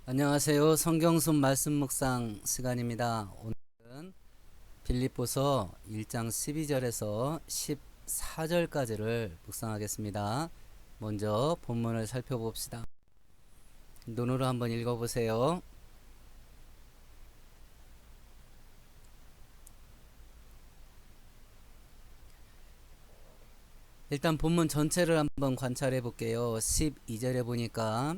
안녕하세요. 성경순 말씀 묵상 시간입니다. 오늘은 빌립보서 1장 12절에서 14절까지를 묵상하겠습니다. 먼저 본문을 살펴봅시다. 눈으로 한번 읽어보세요. 일단 본문 전체를 한번 관찰해 볼게요. 12절에 보니까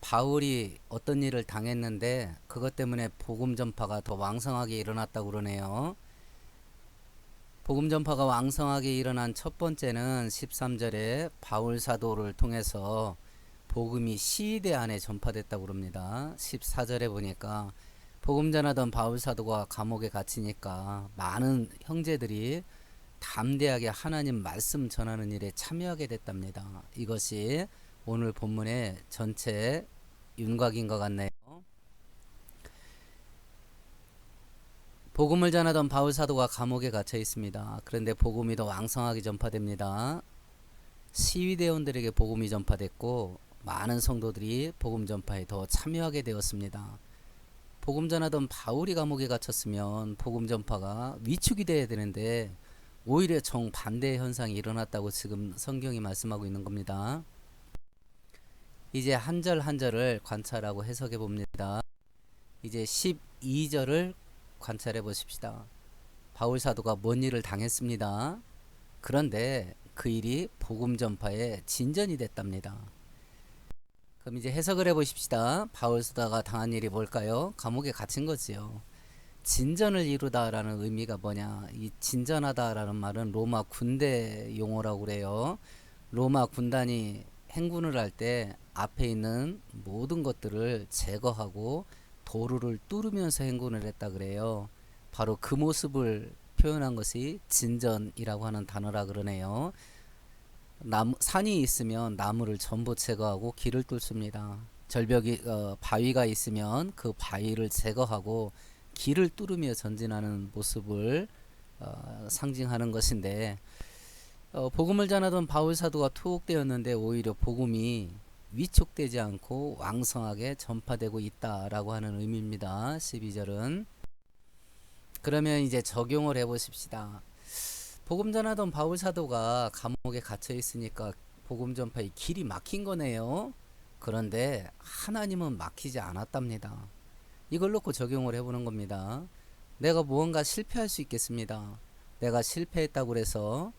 바울이 어떤 일을 당했는데 그것 때문에 복음 전파가 더 왕성하게 일어났다고 그러네요. 복음 전파가 왕성하게 일어난 첫 번째는 13절에 바울 사도를 통해서 복음이 시위대 안에 전파됐다고 그럽니다. 14절에 보니까 복음 전하던 바울 사도가 감옥에 갇히니까 많은 형제들이 담대하게 하나님 말씀 전하는 일에 참여하게 됐답니다. 이것이 오늘 본문의 전체 윤곽인 것 같네요. 복음을 전하던 바울 사도가 감옥에 갇혀 있습니다. 그런데 복음이 더 왕성하게 전파됩니다. 시위대원들에게 복음이 전파됐고 많은 성도들이 복음 전파에 더 참여하게 되었습니다. 복음 전하던 바울이 감옥에 갇혔으면 복음 전파가 위축이 돼야 되는데 오히려 정반대의 현상이 일어났다고 지금 성경이 말씀하고 있는 겁니다. 이제 한 절 한 절을 관찰하고 해석해 봅니다. 이제 12절을 관찰해 보십시다. 바울 사도가 뭔 일을 당했습니다. 그런데 그 일이 복음 전파에 진전이 됐답니다. 그럼 이제 해석을 해 보십시다. 바울 사도가 당한 일이 뭘까요? 감옥에 갇힌 거지요. 진전을 이루다라는 의미가 뭐냐? 이 진전하다라는 말은 로마 군대 용어라고 그래요. 로마 군단이 행군을 할 때 앞에 있는 모든 것들을 제거하고 도로를 뚫으면서 행군을 했다 그래요. 바로 그 모습을 표현한 것이 진전이라고 하는 단어라 그러네요. 산이 있으면 나무를 전부 제거하고 길을 뚫습니다. 바위가 있으면 그 바위를 제거하고 길을 뚫으며 전진하는 모습을 상징하는 것인데 복음을 전하던 바울 사도가 투옥되었는데 오히려 복음이 위축되지 않고 왕성하게 전파되고 있다라고 하는 의미입니다. 12절은. 그러면 이제 적용을 해 보십시다. 복음 전하던 바울 사도가 감옥에 갇혀 있으니까 복음 전파의 길이 막힌 거네요. 그런데 하나님은 막히지 않았답니다. 이걸 놓고 적용을 해보는 겁니다. 내가 무언가 실패할 수 있겠습니다. 내가 실패했다고 해서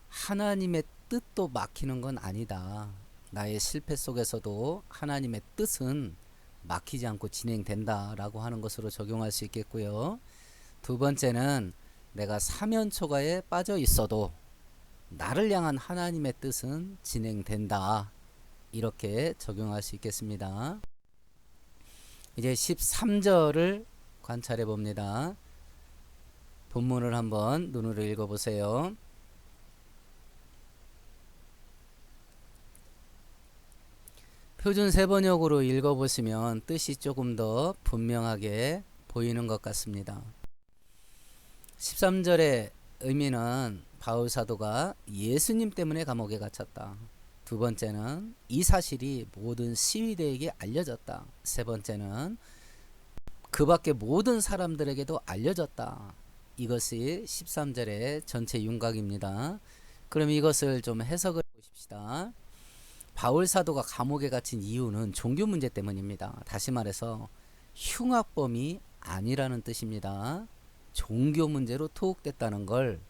하나님의 뜻도 막히는 건 아니다. 나의 실패 속에서도 하나님의 뜻은 막히지 않고 진행된다라고 하는 것으로 적용할 수 있겠고요. 두 번째는 내가 사면초가에 빠져 있어도 나를 향한 하나님의 뜻은 진행된다. 이렇게 적용할 수 있겠습니다. 이제 13절을 관찰해 봅니다. 본문을 한번 눈으로 읽어보세요. 표준 세번역으로 읽어보시면 뜻이 조금 더 분명하게 보이는 것 같습니다. 13절의 의미는 바울 사도가 예수님 때문에 감옥에 갇혔다. 두 번째는 이 사실이 모든 시위대에게 알려졌다. 세 번째는 그 밖에 모든 사람들에게도 알려졌다. 이것이 13절의 전체 윤곽입니다. 그럼 이것을 좀 해석을 보십시다. 바울 사도가 감옥에 갇힌 이유는 종교 문제 때문입니다. 다시 말해서 흉악범이 아니라는 뜻입니다. 종교 문제로 투옥됐다는 걸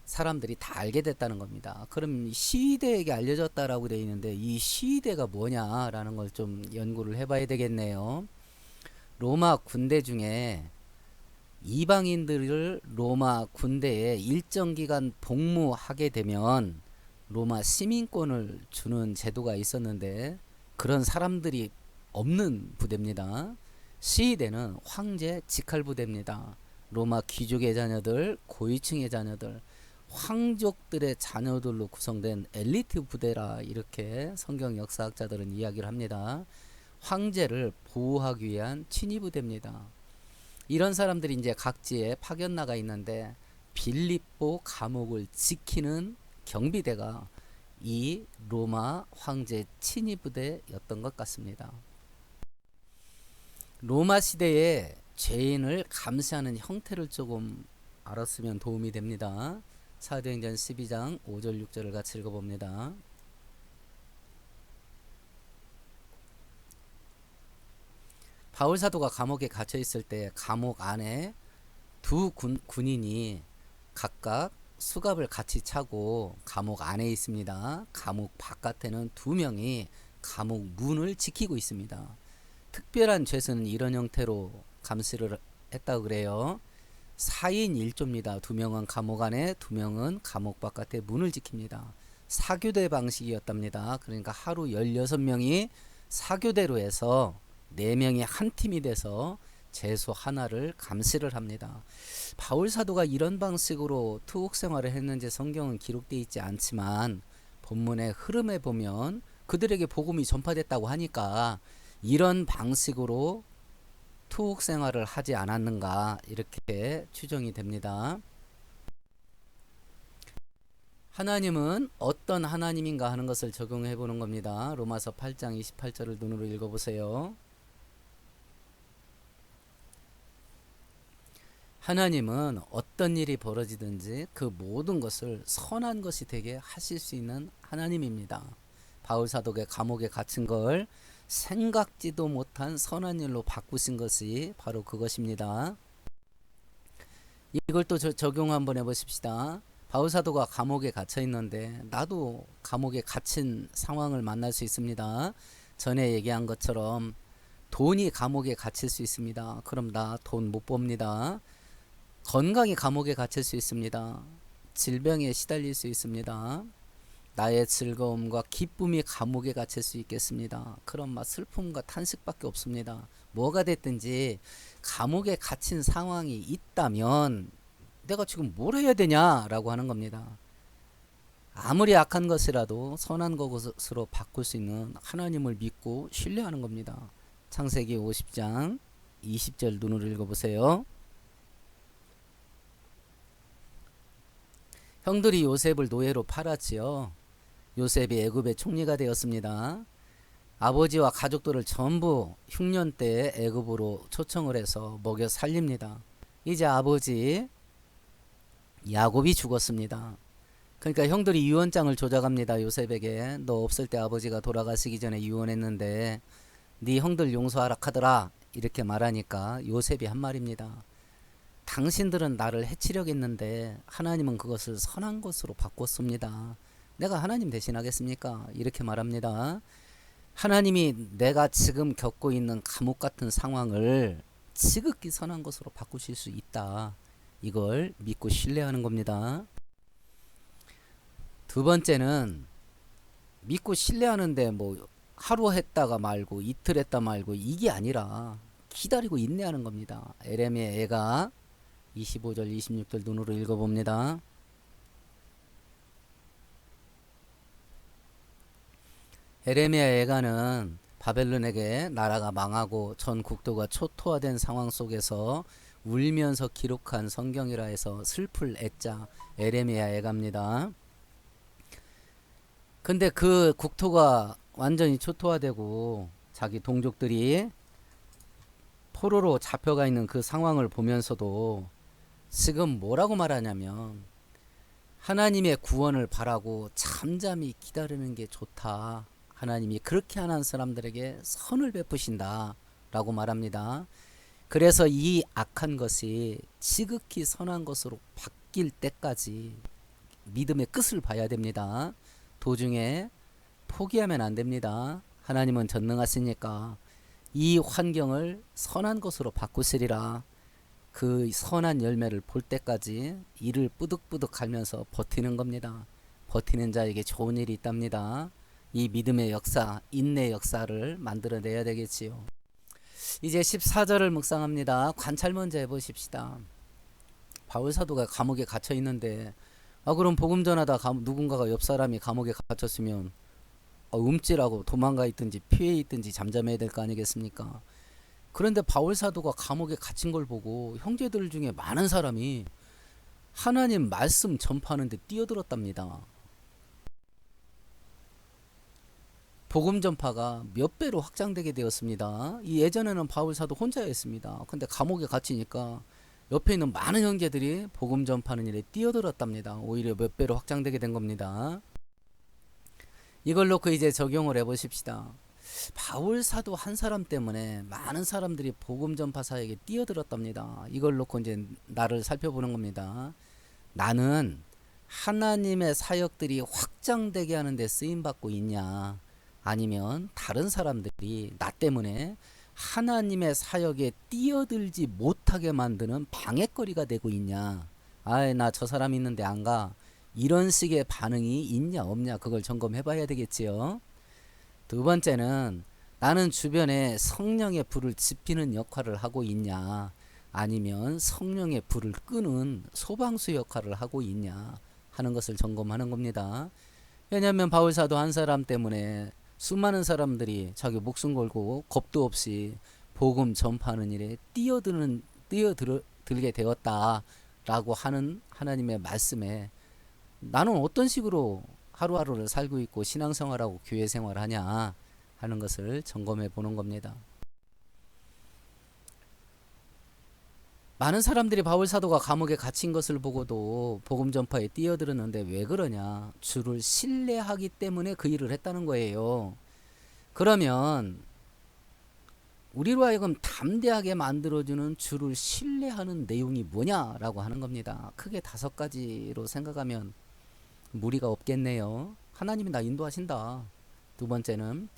사람들이 다 알게 됐다는 겁니다. 그럼 시위대에게 알려졌다라고 되어 있는데 이 시위대가 뭐냐라는 걸 좀 연구를 해봐야 되겠네요. 로마 군대 중에 이방인들을 로마 군대에 일정 기간 복무하게 되면 로마 시민권을 주는 제도가 있었는데 그런 사람들이 없는 부대입니다. 시위대는 황제 직할 부대입니다. 로마 귀족의 자녀들, 고위층의 자녀들, 황족들의 자녀들로 구성된 엘리트 부대라 이렇게 성경 역사학자들은 이야기를 합니다. 황제를 보호하기 위한 친위 부대입니다. 이런 사람들이 이제 각지에 파견 나가 있는데 빌립보 감옥을 지키는 경비대가 이 로마 황제 친위 부대였던 것 같습니다. 로마 시대에 죄인을 감시하는 형태를 조금 알았으면 도움이 됩니다. 사도행전 12장 5절 6절을 같이 읽어봅니다. 바울 사도가 감옥에 갇혀 있을 때 감옥 안에 두 군인이 각각 수갑을 같이 차고 감옥 안에 있습니다. 감옥 바깥에는 두 명이 감옥 문을 지키고 있습니다. 특별한 죄수는 이런 형태로 감시를 했다고 그래요. 4인 1조입니다. 두 명은 감옥 안에, 두 명은 감옥 바깥에 문을 지킵니다. 사교대 방식이었답니다. 그러니까 하루 16명이 사교대로 해서 4명이 한 팀이 돼서 죄수 하나를 감시를 합니다. 바울 사도가 이런 방식으로 투옥 생활을 했는지 성경은 기록되어 있지 않지만 본문의 흐름에 보면 그들에게 복음이 전파됐다고 하니까 이런 방식으로 투옥 생활을 하지 않았는가 이렇게 추정이 됩니다. 하나님은 어떤 하나님인가 하는 것을 적용해 보는 겁니다. 로마서 8장 28절을 눈으로 읽어보세요. 하나님은 어떤 일이 벌어지든지 그 모든 것을 선한 것이 되게 하실 수 있는 하나님입니다. 바울 사도가 감옥에 갇힌 걸 생각지도 못한 선한 일로 바꾸신 것이 바로 그것입니다. 이걸 또 적용 한번 해보십시다. 바울 사도가 감옥에 갇혀 있는데 나도 감옥에 갇힌 상황을 만날 수 있습니다. 전에 얘기한 것처럼 돈이 감옥에 갇힐 수 있습니다. 그럼 나 돈 못 법니다. 건강이 감옥에 갇힐 수 있습니다. 질병에 시달릴 수 있습니다. 나의 즐거움과 기쁨이 감옥에 갇힐 수 있겠습니다. 그럼 막 슬픔과 탄식밖에 없습니다. 뭐가 됐든지 감옥에 갇힌 상황이 있다면 내가 지금 뭘 해야 되냐라고 하는 겁니다. 아무리 악한 것이라도 선한 것으로 바꿀 수 있는 하나님을 믿고 신뢰하는 겁니다. 창세기 50장 20절 눈으로 읽어보세요. 형들이 요셉을 노예로 팔았지요. 요셉이 애굽의 총리가 되었습니다. 아버지와 가족들을 전부 흉년 때 애굽으로 초청을 해서 먹여 살립니다. 이제 아버지 야곱이 죽었습니다. 그러니까 형들이 유언장을 조작합니다. 요셉에게 너 없을 때 아버지가 돌아가시기 전에 유언했는데 네 형들 용서하라 카더라 이렇게 말하니까 요셉이 한 말입니다. 당신들은 나를 해치려고 했는데 하나님은 그것을 선한 것으로 바꿨습니다. 내가 하나님 대신하겠습니까? 이렇게 말합니다. 하나님이 내가 지금 겪고 있는 감옥 같은 상황을 지극히 선한 것으로 바꾸실 수 있다. 이걸 믿고 신뢰하는 겁니다. 두 번째는 믿고 신뢰하는데 뭐 하루 했다가 말고 이틀 했다 말고 이게 아니라 기다리고 인내하는 겁니다. 에레미야 애가 25절 26절 눈으로 읽어봅니다. 에레미야 애가는 바벨론에게 나라가 망하고 전 국토가 초토화된 상황 속에서 울면서 기록한 성경이라 해서 슬플 애자 에레미야 애가입니다. 근데 그 국토가 완전히 초토화되고 자기 동족들이 포로로 잡혀가 있는 그 상황을 보면서도 지금 뭐라고 말하냐면 하나님의 구원을 바라고 잠잠히 기다리는 게 좋다. 하나님이 그렇게 하는 사람들에게 선을 베푸신다 라고 말합니다. 그래서 이 악한 것이 지극히 선한 것으로 바뀔 때까지 믿음의 끝을 봐야 됩니다. 도중에 포기하면 안 됩니다. 하나님은 전능하시니까 이 환경을 선한 것으로 바꾸시리라. 그 선한 열매를 볼 때까지 이를 뿌득뿌득 갈면서 버티는 겁니다. 버티는 자에게 좋은 일이 있답니다. 이 믿음의 역사, 인내 역사를 만들어내야 되겠지요. 이제 14절을 묵상합니다. 관찰 먼저 해보십시다. 바울 사도가 감옥에 갇혀 있는데 그럼 복음 전하다 누군가가 옆 사람이 감옥에 갇혔으면 움찔하고 도망가 있든지 피해 있든지 잠잠해야 될 거 아니겠습니까? 그런데 바울 사도가 감옥에 갇힌 걸 보고 형제들 중에 많은 사람이 하나님 말씀 전파하는데 뛰어들었답니다. 복음 전파가 몇 배로 확장되게 되었습니다. 이 예전에는 바울 사도 혼자였습니다. 근데 감옥에 갇히니까 옆에 있는 많은 형제들이 복음 전파하는 일에 뛰어들었답니다. 오히려 몇 배로 확장되게 된 겁니다. 이걸 놓고 이제 적용을 해보십시다. 바울 사도 한 사람 때문에 많은 사람들이 복음 전파 사역에 뛰어들었답니다. 이걸 놓고 이제 나를 살펴보는 겁니다. 나는 하나님의 사역들이 확장되게 하는데 쓰임받고 있냐, 아니면 다른 사람들이 나 때문에 하나님의 사역에 뛰어들지 못하게 만드는 방해거리가 되고 있냐, 아이 나 저 사람 있는데 안 가, 이런 식의 반응이 있냐 없냐, 그걸 점검해 봐야 되겠지요. 두 번째는 나는 주변에 성령의 불을 지피는 역할을 하고 있냐, 아니면 성령의 불을 끄는 소방수 역할을 하고 있냐 하는 것을 점검하는 겁니다. 왜냐하면 바울사도 한 사람 때문에 수많은 사람들이 자기 목숨 걸고 겁도 없이 복음 전파하는 일에 뛰어들게 되었다라고 하는 하나님의 말씀에 나는 어떤 식으로 하루하루를 살고 있고 신앙생활하고 교회생활을 하냐 하는 것을 점검해 보는 겁니다. 많은 사람들이 바울 사도가 감옥에 갇힌 것을 보고도 복음 전파에 뛰어들었는데 왜 그러냐? 주를 신뢰하기 때문에 그 일을 했다는 거예요. 그러면 우리로 하여금 담대하게 만들어주는 주를 신뢰하는 내용이 뭐냐라고 하는 겁니다. 크게 5가지로 생각하면 무리가 없겠네요. 하나님이 나 인도하신다. 두 번째는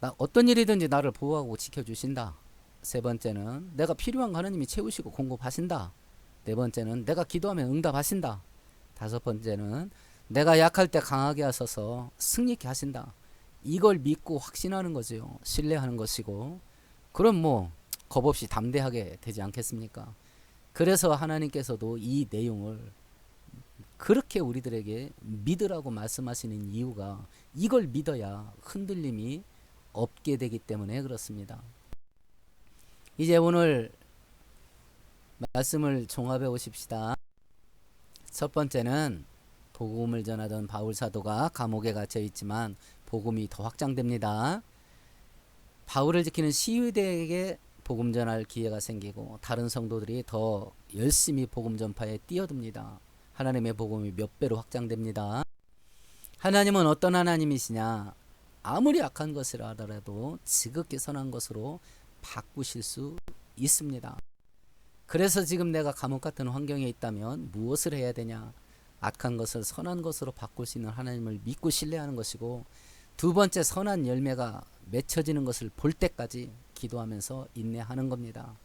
나 어떤 일이든지 나를 보호하고 지켜주신다. 세 번째는 내가 필요한 거 하나님이 채우시고 공급하신다. 네 번째는 내가 기도하면 응답하신다. 다섯 번째는 내가 약할 때 강하게 하셔서 승리케 하신다. 이걸 믿고 확신하는 거죠. 신뢰하는 것이고, 그럼 뭐 겁없이 담대하게 되지 않겠습니까? 그래서 하나님께서도 이 내용을 그렇게 우리들에게 믿으라고 말씀하시는 이유가 이걸 믿어야 흔들림이 없게 되기 때문에 그렇습니다. 이제 오늘 말씀을 종합해 보십시다. 첫 번째는 복음을 전하던 바울 사도가 감옥에 갇혀 있지만 복음이 더 확장됩니다. 바울을 지키는 시위대에게 복음 전할 기회가 생기고 다른 성도들이 더 열심히 복음 전파에 뛰어듭니다. 하나님의 복음이 몇 배로 확장됩니다. 하나님은 어떤 하나님이시냐? 아무리 악한 것을 하더라도 지극히 선한 것으로 바꾸실 수 있습니다. 그래서 지금 내가 감옥 같은 환경에 있다면 무엇을 해야 되냐? 악한 것을 선한 것으로 바꿀 수 있는 하나님을 믿고 신뢰하는 것이고, 두 번째 선한 열매가 맺혀지는 것을 볼 때까지 기도하면서 인내하는 겁니다.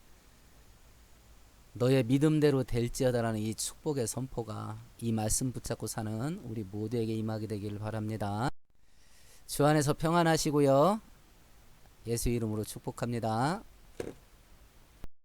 너의 믿음대로 될지어다라는 이 축복의 선포가 이 말씀 붙잡고 사는 우리 모두에게 임하게 되기를 바랍니다. 주 안에서 평안하시고요. 예수 이름으로 축복합니다.